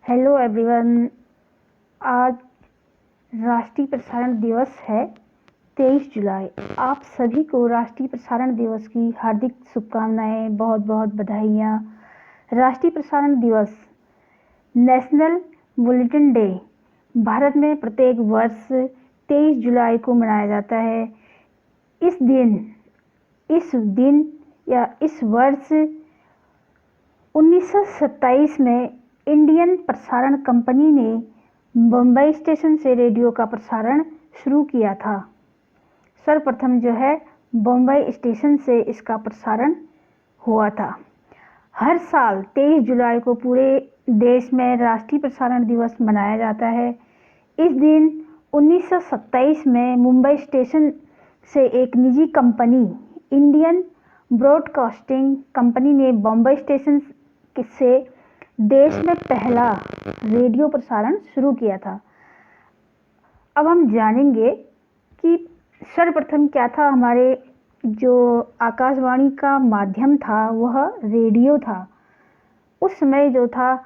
Hello everyone. आज राष्ट्रीय प्रसारण दिवस है 23 जुलाई। आप सभी को राष्ट्रीय प्रसारण दिवस की हार्दिक शुभकामनाएं, बहुत बहुत बधाइयाँ। राष्ट्रीय प्रसारण दिवस नेशनल बुलेटिन डे भारत में प्रत्येक वर्ष 23 जुलाई को मनाया जाता है। इस दिन या इस वर्ष 1927 में इंडियन प्रसारण कंपनी ने बम्बई स्टेशन से रेडियो का प्रसारण शुरू किया था। सर्वप्रथम जो है बम्बई स्टेशन से इसका प्रसारण हुआ था। हर साल 23 जुलाई को पूरे देश में राष्ट्रीय प्रसारण दिवस मनाया जाता है। इस दिन 1927 में मुंबई स्टेशन से एक निजी कंपनी इंडियन ब्रॉडकास्टिंग कंपनी ने बम्बई स्टेशन से देश में पहला रेडियो प्रसारण शुरू किया था। अब हम जानेंगे कि सर्वप्रथम क्या था। हमारे जो आकाशवाणी का माध्यम था वह रेडियो था। उस समय जो था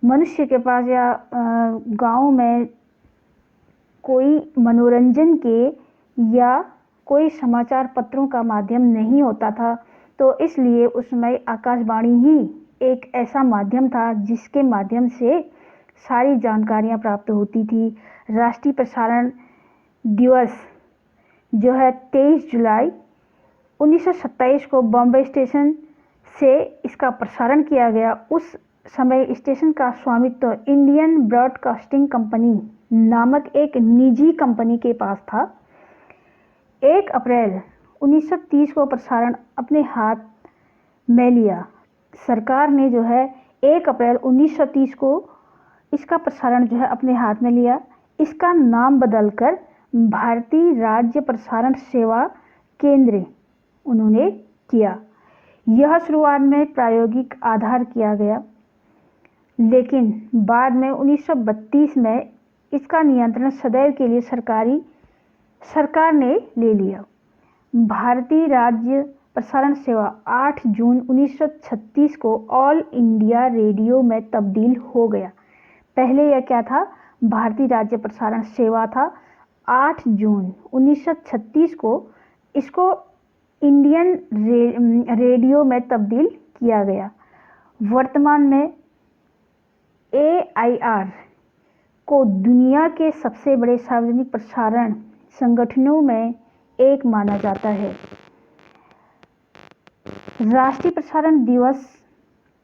मनुष्य के पास या गांव में कोई मनोरंजन के या कोई समाचार पत्रों का माध्यम नहीं होता था, तो इसलिए उस समय आकाशवाणी ही एक ऐसा माध्यम था जिसके माध्यम से सारी जानकारियां प्राप्त होती थी। राष्ट्रीय प्रसारण दिवस जो है 23 जुलाई 1927 को बॉम्बे स्टेशन से इसका प्रसारण किया गया। उस समय स्टेशन का स्वामित्व इंडियन ब्रॉडकास्टिंग कंपनी नामक एक निजी कंपनी के पास था। 1 अप्रैल 1930 को प्रसारण अपने हाथ में लिया। सरकार ने जो है 1 अप्रैल 1930 को इसका प्रसारण जो है अपने हाथ में लिया। इसका नाम बदलकर भारतीय राज्य प्रसारण सेवा केंद्र उन्होंने किया। यह शुरुआत में प्रायोगिक आधार किया गया, लेकिन बाद में 1932 में इसका नियंत्रण सदैव के लिए सरकार ने ले लिया। भारतीय राज्य प्रसारण सेवा 8 जून 1936 को ऑल इंडिया रेडियो में तब्दील हो गया। पहले यह क्या था? भारतीय राज्य प्रसारण सेवा था। 8 जून 1936 को इसको इंडियन रेडियो में तब्दील किया गया। वर्तमान में AIR को दुनिया के सबसे बड़े सार्वजनिक प्रसारण संगठनों में एक माना जाता है। राष्ट्रीय प्रसारण दिवस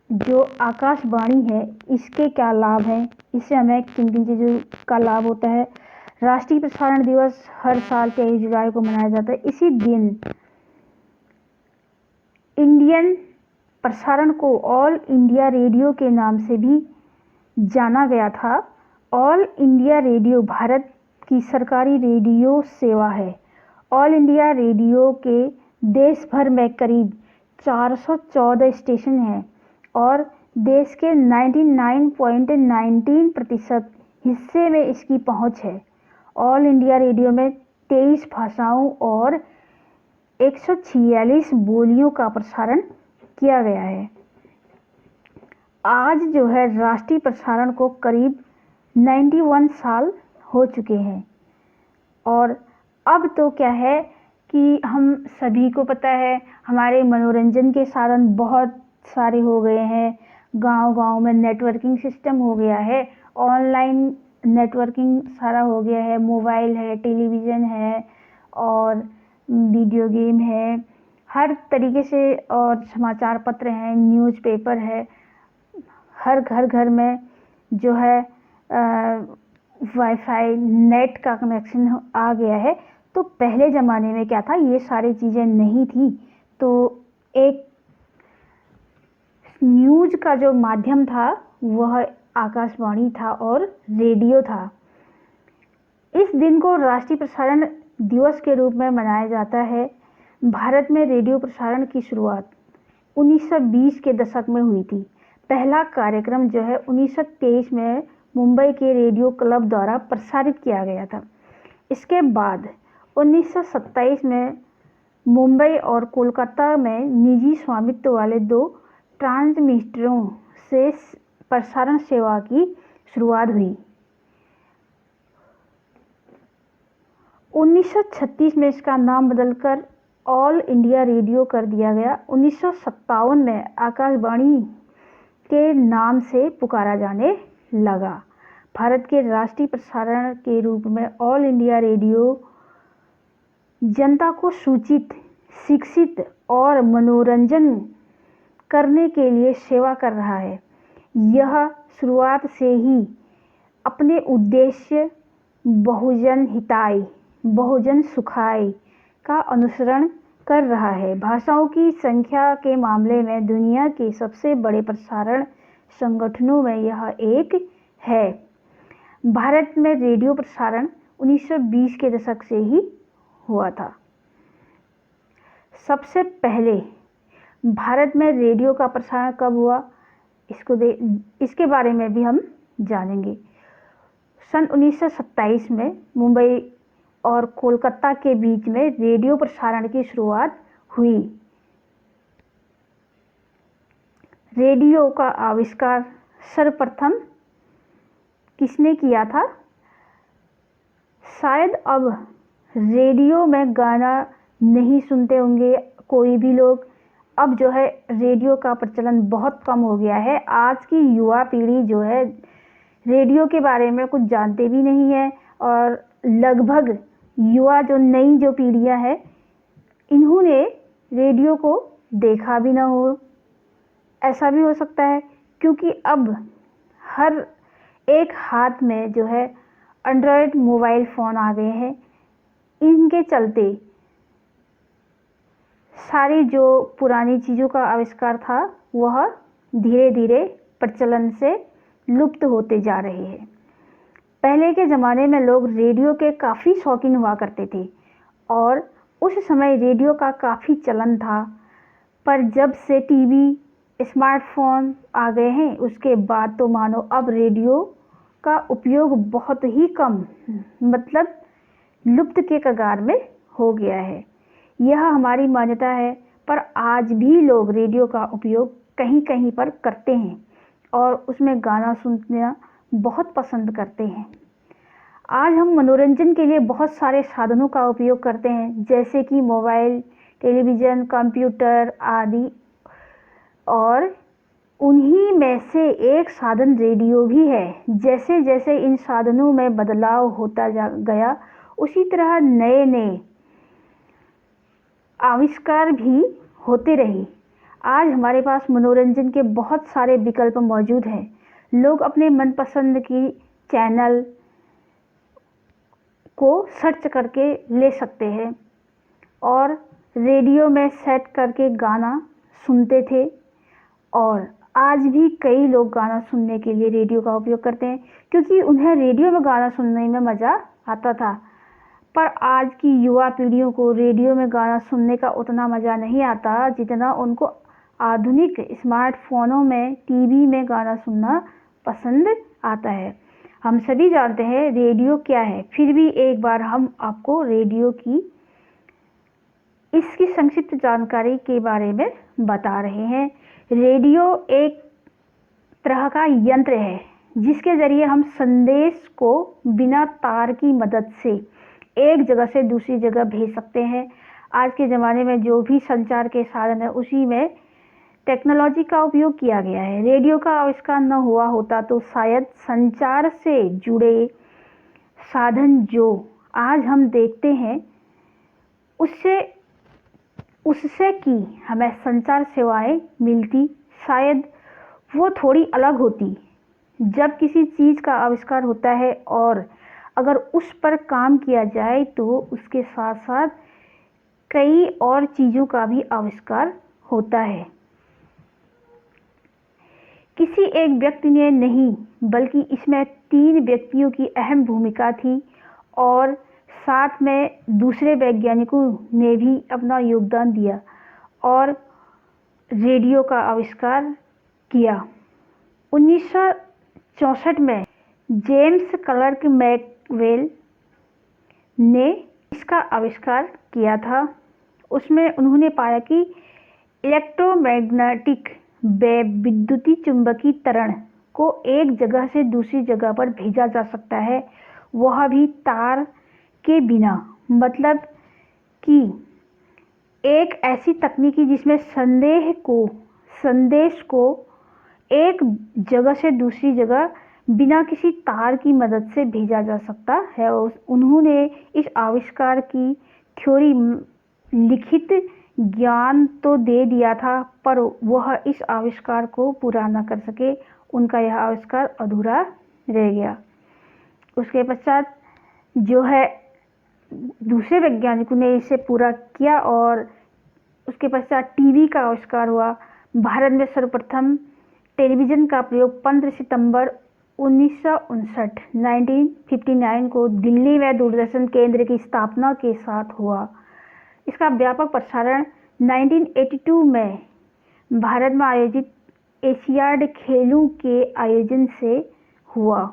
जो आकाशवाणी है, इसके क्या लाभ हैं, इससे हमें किन किन चीज़ों का लाभ होता है। राष्ट्रीय प्रसारण दिवस हर साल 23 जुलाई को मनाया जाता है। इसी दिन इंडियन प्रसारण को ऑल इंडिया रेडियो के नाम से भी जाना गया था। ऑल इंडिया रेडियो भारत की सरकारी रेडियो सेवा है। ऑल इंडिया रेडियो के देश भर में करीब 414 स्टेशन हैं और देश के 99.19% हिस्से में इसकी पहुंच है। ऑल इंडिया रेडियो में 23 भाषाओं और 146 बोलियों का प्रसारण किया गया है। आज जो है राष्ट्रीय प्रसारण को करीब 91 साल हो चुके हैं। और अब तो क्या है कि हम सभी को पता है, हमारे मनोरंजन के साधन बहुत सारे हो गए हैं। गांव-गांव में नेटवर्किंग सिस्टम हो गया है, ऑनलाइन नेटवर्किंग सारा हो गया है। मोबाइल है, टेलीविज़न है और वीडियो गेम है, हर तरीके से, और समाचार पत्र हैं, न्यूज़पेपर है। हर घर में जो है वाईफाई नेट का कनेक्शन आ गया है। तो पहले ज़माने में क्या था, ये सारी चीज़ें नहीं थी। तो एक न्यूज़ का जो माध्यम था वह आकाशवाणी था और रेडियो था। इस दिन को राष्ट्रीय प्रसारण दिवस के रूप में मनाया जाता है। भारत में रेडियो प्रसारण की शुरुआत 1920 के दशक में हुई थी। पहला कार्यक्रम जो है 1923 में मुंबई के रेडियो क्लब द्वारा प्रसारित किया गया था। इसके बाद 1927 में मुंबई और कोलकाता में निजी स्वामित्व वाले 2 ट्रांसमीटरों से प्रसारण सेवा की शुरुआत हुई। 1936 में इसका नाम बदलकर ऑल इंडिया रेडियो कर दिया गया। 1957 में आकाशवाणी के नाम से पुकारा जाने लगा। भारत के राष्ट्रीय प्रसारण के रूप में ऑल इंडिया रेडियो जनता को सूचित, शिक्षित और मनोरंजन करने के लिए सेवा कर रहा है। यह शुरुआत से ही अपने उद्देश्य बहुजन हिताय, बहुजन सुखाय का अनुसरण कर रहा है। भाषाओं की संख्या के मामले में दुनिया के सबसे बड़े प्रसारण संगठनों में यह एक है। भारत में रेडियो प्रसारण 1920 के दशक से ही हुआ था। सबसे पहले भारत में रेडियो का प्रसारण कब हुआ, इसके बारे में भी हम जानेंगे। सन 1927 में मुंबई और कोलकाता के बीच में रेडियो प्रसारण की शुरुआत हुई। रेडियो का आविष्कार सर्वप्रथम किसने किया था? शायद अब रेडियो में गाना नहीं सुनते होंगे कोई भी लोग। अब जो है रेडियो का प्रचलन बहुत कम हो गया है। आज की युवा पीढ़ी जो है रेडियो के बारे में कुछ जानते भी नहीं है, और लगभग युवा जो नई जो पीढ़ियां हैं इन्होंने रेडियो को देखा भी ना हो। ऐसा भी हो सकता है क्योंकि अब हर एक हाथ में जो है एंड्रॉयड मोबाइल फ़ोन आ गए हैं। इनके चलते सारी जो पुरानी चीज़ों का आविष्कार था वह धीरे धीरे प्रचलन से लुप्त होते जा रहे हैं। पहले के ज़माने में लोग रेडियो के काफ़ी शौकीन हुआ करते थे और उस समय रेडियो का काफ़ी चलन था। पर जब से टीवी, स्मार्टफोन आ गए हैं उसके बाद तो मानो अब रेडियो का उपयोग बहुत ही कम, मतलब लुप्त के कगार में हो गया है। यह हमारी मान्यता है, पर आज भी लोग रेडियो का उपयोग कहीं कहीं पर करते हैं और उसमें गाना सुनना बहुत पसंद करते हैं। आज हम मनोरंजन के लिए बहुत सारे साधनों का उपयोग करते हैं, जैसे कि मोबाइल, टेलीविज़न, कंप्यूटर आदि, और उन्हीं में से एक साधन रेडियो भी है। जैसे जैसे इन साधनों में बदलाव होता गया उसी तरह नए नए आविष्कार भी होते रहे। आज हमारे पास मनोरंजन के बहुत सारे विकल्प मौजूद हैं। लोग अपने मनपसंद की चैनल को सर्च करके ले सकते हैं और रेडियो में सेट करके गाना सुनते थे, और आज भी कई लोग गाना सुनने के लिए रेडियो का उपयोग करते हैं क्योंकि उन्हें रेडियो में गाना सुनने में मज़ा आता था। पर आज की युवा पीढ़ियों को रेडियो में गाना सुनने का उतना मज़ा नहीं आता जितना उनको आधुनिक स्मार्टफोनों में, टीवी में गाना सुनना पसंद आता है। हम सभी जानते हैं रेडियो क्या है, फिर भी एक बार हम आपको रेडियो की इसकी संक्षिप्त जानकारी के बारे में बता रहे हैं। रेडियो एक तरह का यंत्र है जिसके ज़रिए हम संदेश को बिना तार की मदद से एक जगह से दूसरी जगह भेज सकते हैं। आज के ज़माने में जो भी संचार के साधन है उसी में टेक्नोलॉजी का उपयोग किया गया है। रेडियो का आविष्कार न हुआ होता तो शायद संचार से जुड़े साधन जो आज हम देखते हैं उससे कि हमें संचार सेवाएं मिलती, शायद वो थोड़ी अलग होती। जब किसी चीज़ का आविष्कार होता है और अगर उस पर काम किया जाए तो उसके साथ साथ कई और चीज़ों का भी आविष्कार होता है। किसी एक व्यक्ति ने नहीं बल्कि इसमें 3 व्यक्तियों की अहम भूमिका थी और साथ में दूसरे वैज्ञानिकों ने भी अपना योगदान दिया और रेडियो का आविष्कार किया। 1964 में जेम्स क्लर्क मैक्सवेल ने इसका आविष्कार किया था। उसमें उन्होंने पाया कि इलेक्ट्रोमैग्नेटिक वेव, विद्युतीय चुंबकीय तरंग को एक जगह से दूसरी जगह पर भेजा जा सकता है, वह भी तार के बिना। मतलब कि एक ऐसी तकनीकी जिसमें संदेश को एक जगह से दूसरी जगह बिना किसी तार की मदद से भेजा जा सकता है। उन्होंने इस आविष्कार की थ्योरी लिखित ज्ञान तो दे दिया था, पर वह इस आविष्कार को पूरा न कर सके। उनका यह आविष्कार अधूरा रह गया। उसके पश्चात जो है दूसरे वैज्ञानिकों ने इसे पूरा किया और उसके पश्चात टीवी का आविष्कार हुआ। भारत में सर्वप्रथम टेलीविज़न का प्रयोग 15 सितंबर 1959 को दिल्ली में दूरदर्शन केंद्र की स्थापना के साथ हुआ। इसका व्यापक प्रसारण 1982 में भारत में आयोजित एशियाड खेलों के आयोजन से हुआ,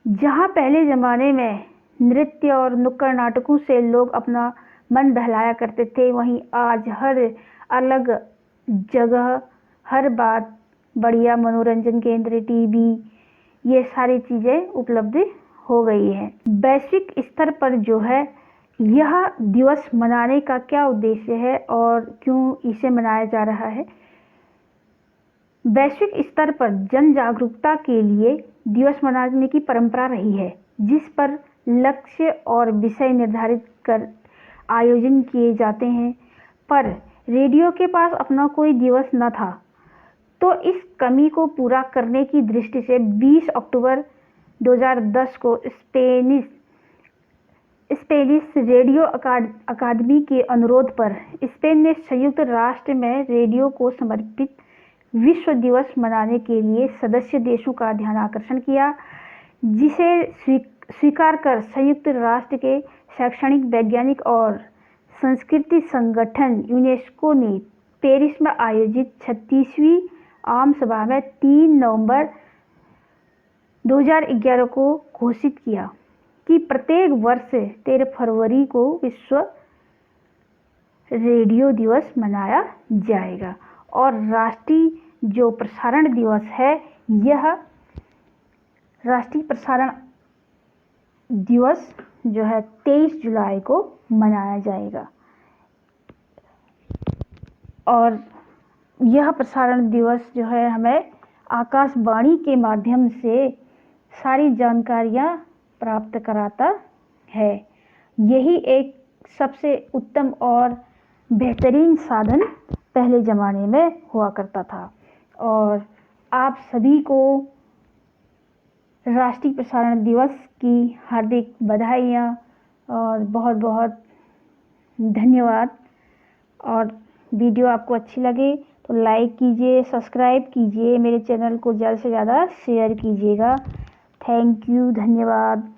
जहां पहले ज़माने में नृत्य और नुक्कड़ नाटकों से लोग अपना मन बहलाया करते थे, वहीं आज हर अलग जगह हर बात बढ़िया मनोरंजन केंद्र, टीवी, ये सारी चीज़ें उपलब्ध हो गई हैं। वैश्विक स्तर पर जो है यह दिवस मनाने का क्या उद्देश्य है और क्यों इसे मनाया जा रहा है? वैश्विक स्तर पर जन जागरूकता के लिए दिवस मनाने की परंपरा रही है, जिस पर लक्ष्य और विषय निर्धारित कर आयोजन किए जाते हैं। पर रेडियो के पास अपना कोई दिवस न था, तो इस कमी को पूरा करने की दृष्टि से 20 अक्टूबर 2010 को स्पेनिश रेडियो अकादमी के अनुरोध पर स्पेन ने संयुक्त राष्ट्र में रेडियो को समर्पित विश्व दिवस मनाने के लिए सदस्य देशों का ध्यान आकर्षण किया, जिसे स्वीकार कर संयुक्त राष्ट्र के शैक्षणिक, वैज्ञानिक और संस्कृति संगठन यूनेस्को ने पेरिस में आयोजित 36वीं आम सभा में 3 नवंबर 2011 को घोषित किया कि प्रत्येक वर्ष 13 फरवरी को विश्व रेडियो दिवस मनाया जाएगा। और राष्ट्रीय जो प्रसारण दिवस है, यह राष्ट्रीय प्रसारण दिवस जो है 23 जुलाई को मनाया जाएगा। और यह प्रसारण दिवस जो है हमें आकाशवाणी के माध्यम से सारी जानकारियाँ प्राप्त कराता है। यही एक सबसे उत्तम और बेहतरीन साधन पहले ज़माने में हुआ करता था। और आप सभी को राष्ट्रीय प्रसारण दिवस की हार्दिक बधाइयाँ और बहुत बहुत धन्यवाद। और वीडियो आपको अच्छी लगे तो लाइक कीजिए, सब्सक्राइब कीजिए, मेरे चैनल को ज़्यादा से ज़्यादा शेयर कीजिएगा। थैंक यू, धन्यवाद।